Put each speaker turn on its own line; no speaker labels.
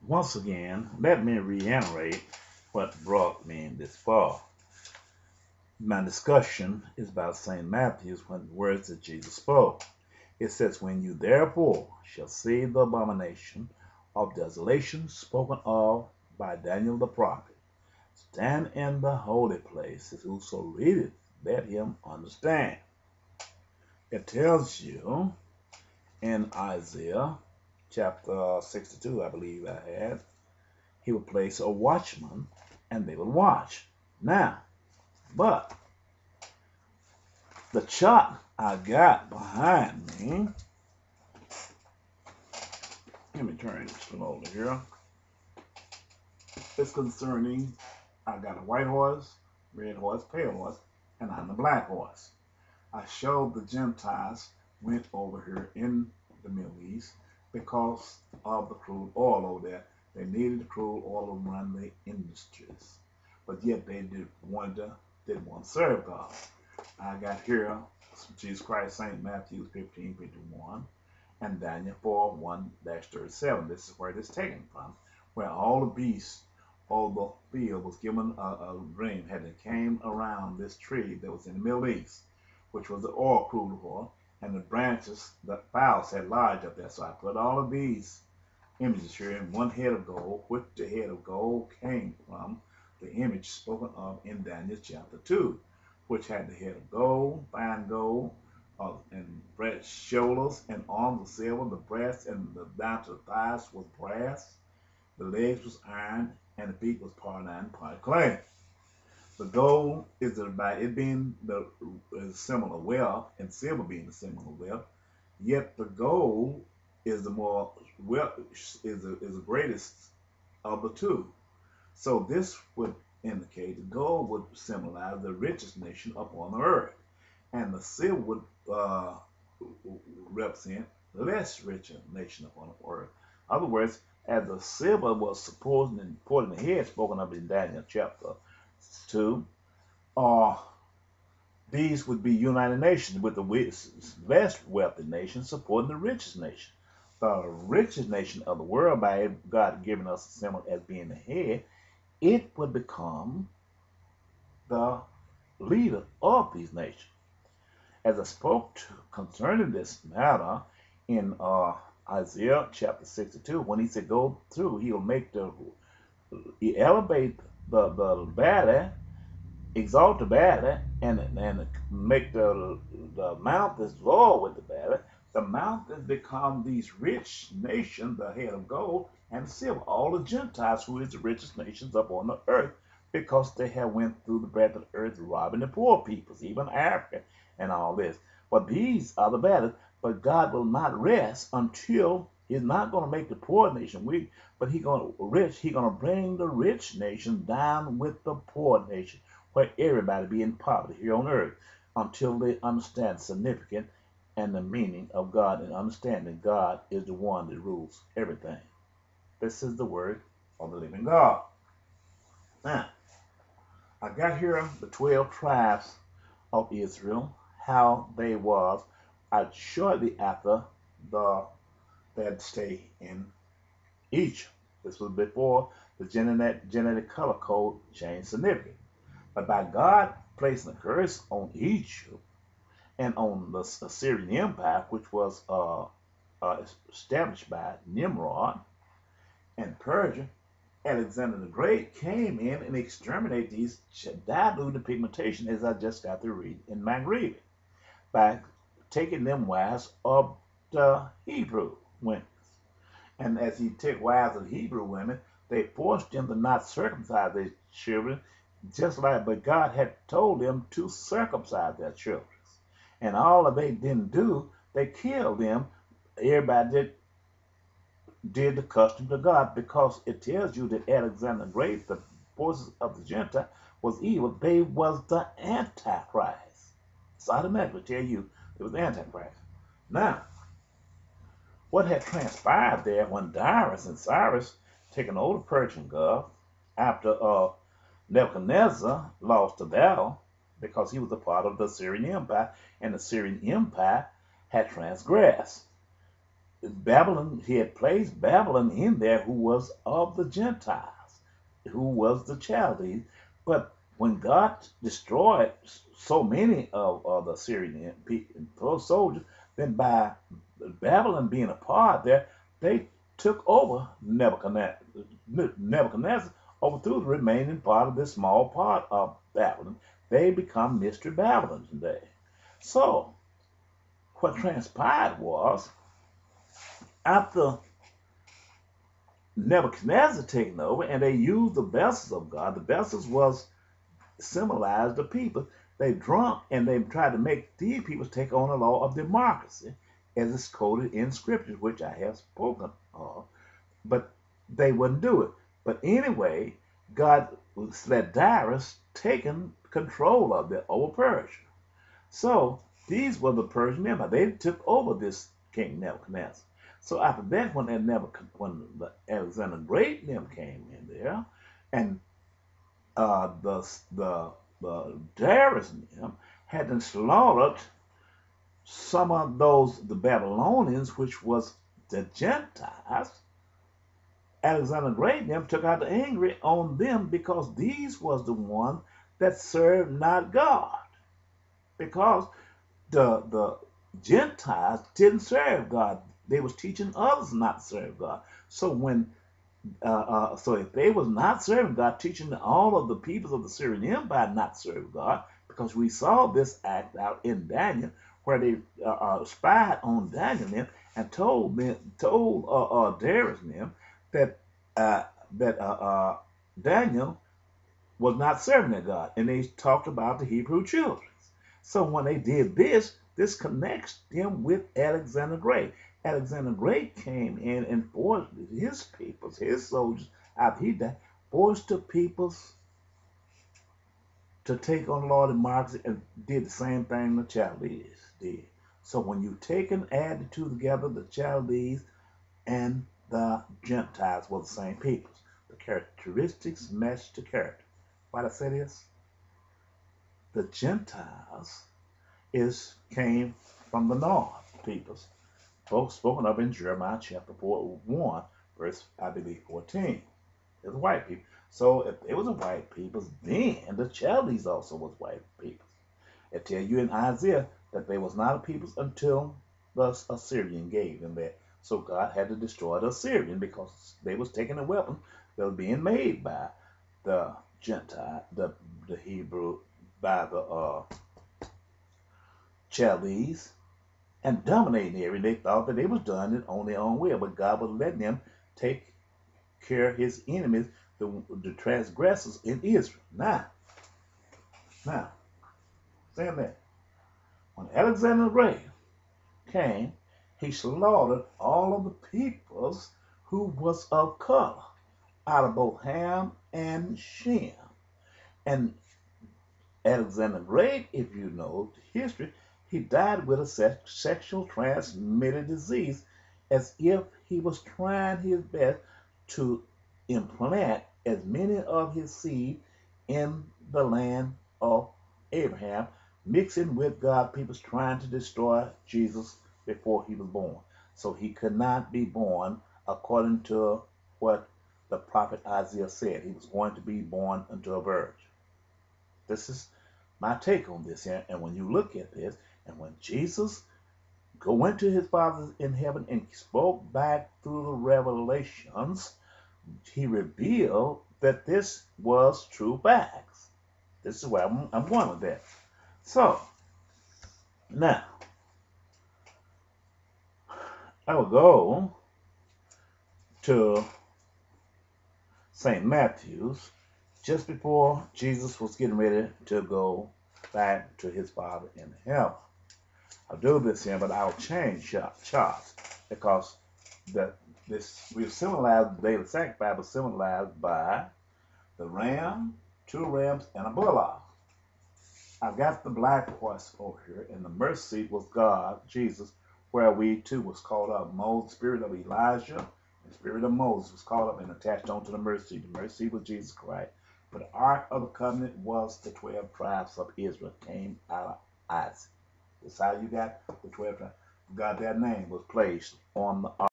Once again, let me reiterate what brought me this far. My discussion is about St. Matthew's when the words that Jesus spoke. It says, when you therefore shall see the abomination of desolation spoken of by Daniel the prophet, stand in the holy places, whoso readeth, let him understand. It tells you in Isaiah chapter 62, I believe I had, he would place a watchman and they would watch. Now, but the chart I got behind me, let me turn this slowly here. It's concerning, I got a white horse, red horse, pale horse, and I'm the black horse. I showed the Gentiles went over here in the Middle East because of the crude oil over there. They needed the crude oil to run the industries, but yet they didn't want to serve God. I got here Jesus Christ, St. Matthew 15:51, and Daniel 4:1-37. This is where it is taken from, where all the beasts of the field was given a dream, had it came around this tree that was in the Middle East, which was the oil, crude oil, and the branches, the boughs had lodged up there. So I put all of these images here in one head of gold, which the head of gold came from the image spoken of in Daniel chapter 2, which had the head of gold, fine gold, and breast, shoulders, and arms of silver. The breast and the down to the thighs was brass. The legs was iron, and the feet was part iron, part clay. The gold is by it being the symbol of wealth, and silver being the symbol of wealth. Yet the gold is the more wealth is the greatest of the two. So this would indicate the gold would symbolize the richest nation upon the earth, and the silver would represent the less richer nation upon the earth. In other words, as the silver was supposed and put in the head spoken of in Daniel chapter 2, these would be united nations with the best wealthy nation supporting the richest nation. The richest nation of the world, by God giving us a symbol as being the head, it would become the leader of these nations. As I spoke to concerning this matter in Isaiah chapter 62, when he said go through, he elevate the valley, exalt the valley, and make the mountains lower with the valley. The mountains become these rich nations, the head of gold and silver, all the Gentiles who is the richest nations up on the earth, because they have went through the breadth of the earth robbing the poor peoples, even Africa and all this. But these are the battles. But God will not rest until He's not going to make the poor nation weak, but He's going to bring the rich nation down with the poor nation, where everybody be in poverty here on earth, until they understand the significance and the meaning of God, and understanding God is the one that rules everything. This is the word of the living God. Now, I got here the 12 tribes of Israel, how they was shortly after that stay in Egypt. This was before the genetic color code changed significance. But by God placing a curse on Egypt and on the Assyrian Empire, which was established by Nimrod and Persia, Alexander the Great came in and exterminated these diluted pigmentation, as I just got to read in Maghreb, by taking them wives of the Hebrew women. And as he took wives of Hebrew women, they forced them to not circumcise their children, but God had told them to circumcise their children. And all that they didn't do, they killed them. Everybody did the custom to God, because it tells you that Alexander the Great, the forces of the Gentile, was evil. They was the Antichrist. It's automatically tell you it was the Antichrist. Now, what had transpired there when Darius and Cyrus taken over the Persian Gulf after Nebuchadnezzar lost the battle, because he was a part of the Assyrian Empire, and the Assyrian Empire had transgressed.
Babylon, he had placed Babylon in there, who was of the Gentiles, who was the Chaldees. But when God destroyed so many of the Assyrian soldiers, then by Babylon being a part there, they took over Nebuchadnezzar. Nebuchadnezzar overthrew the remaining part of this small part of Babylon. They become Mystery Babylon today. So, what transpired was, after Nebuchadnezzar taking over, and they used the vessels of God, the vessels was symbolized the people. They drunk and they tried to make these people take on the law of democracy, as it's quoted in scriptures, which I have spoken of, but they wouldn't do it. But anyway, God let Darius taken control of it over Persia. So these were the Persian Empire. They took over this king Nebuchadnezzar. So after that, when the Alexander Great them came in there, and the Darius them had slaughtered some of the Babylonians, which was the Gentiles. Alexander Great them took out the angry on them, because these was the ones that served not God. Because the Gentiles didn't serve God. They was teaching others not to serve God. So so if they was not serving God, teaching all of the peoples of the Syrian Empire not to serve God, because we saw this act out in Daniel, where they spied on Daniel them and told Darius them that Daniel was not serving their God, and they talked about the Hebrew children. So when they did this, this connects them with Alexander Great. Alexander Great came in and forced his peoples, his soldiers, after he died, forced the peoples to take on the law of democracy, and did the same thing the Chaldees did. So when you take and add the two together, the Chaldees and the Gentiles were the same peoples. The characteristics match the character. Why did I say this? The Gentiles came from the north peoples, folks spoken of in Jeremiah chapter 1, verse, I believe, 14. It was white people. So if it was a white people, then the Chaldees also was white people. It tell you in Isaiah that they was not a people until the Assyrian gave them that. So God had to destroy the Assyrian, because they was taking a weapon that was being made by the Gentile, the Hebrew, by the Chaldees, and dominating the area. They thought that they was done it on their own will, but God was letting them take care of his enemies, the transgressors in Israel. Now, saying that, when Alexander the Great came, he slaughtered all of the peoples who was of color, out of both Ham and Shem. And Alexander the Great, if you know the history, he died with a sexual transmitted disease, as if he was trying his best to implant as many of his seed in the land of Abraham, mixing with God peoples, trying to destroy Jesus before he was born. So he could not be born according to what the prophet Isaiah said. He was going to be born unto a virgin. This is my take on this here. And when you look at this, and when Jesus went to his Father in heaven and spoke back through the revelations, he revealed that this was true facts. This is where I'm going with that. So, now, I will go to St. Matthew's just before Jesus was getting ready to go back to his Father in heaven. I'll do this here, but I'll change charts, because we've symbolized the daily sacrifice was symbolized by the ram, 2 rams, and a bullock. I've got the black horse over here, and the mercy seat was God, Jesus, where we too was called up. Moses, spirit of Elijah, and spirit of Moses was called up and attached onto the mercy seat. The mercy seat was Jesus Christ. But the Ark of the Covenant was the 12 tribes of Israel, came out of Isaac. That's how you got the 12 tribes. God, that name was placed on the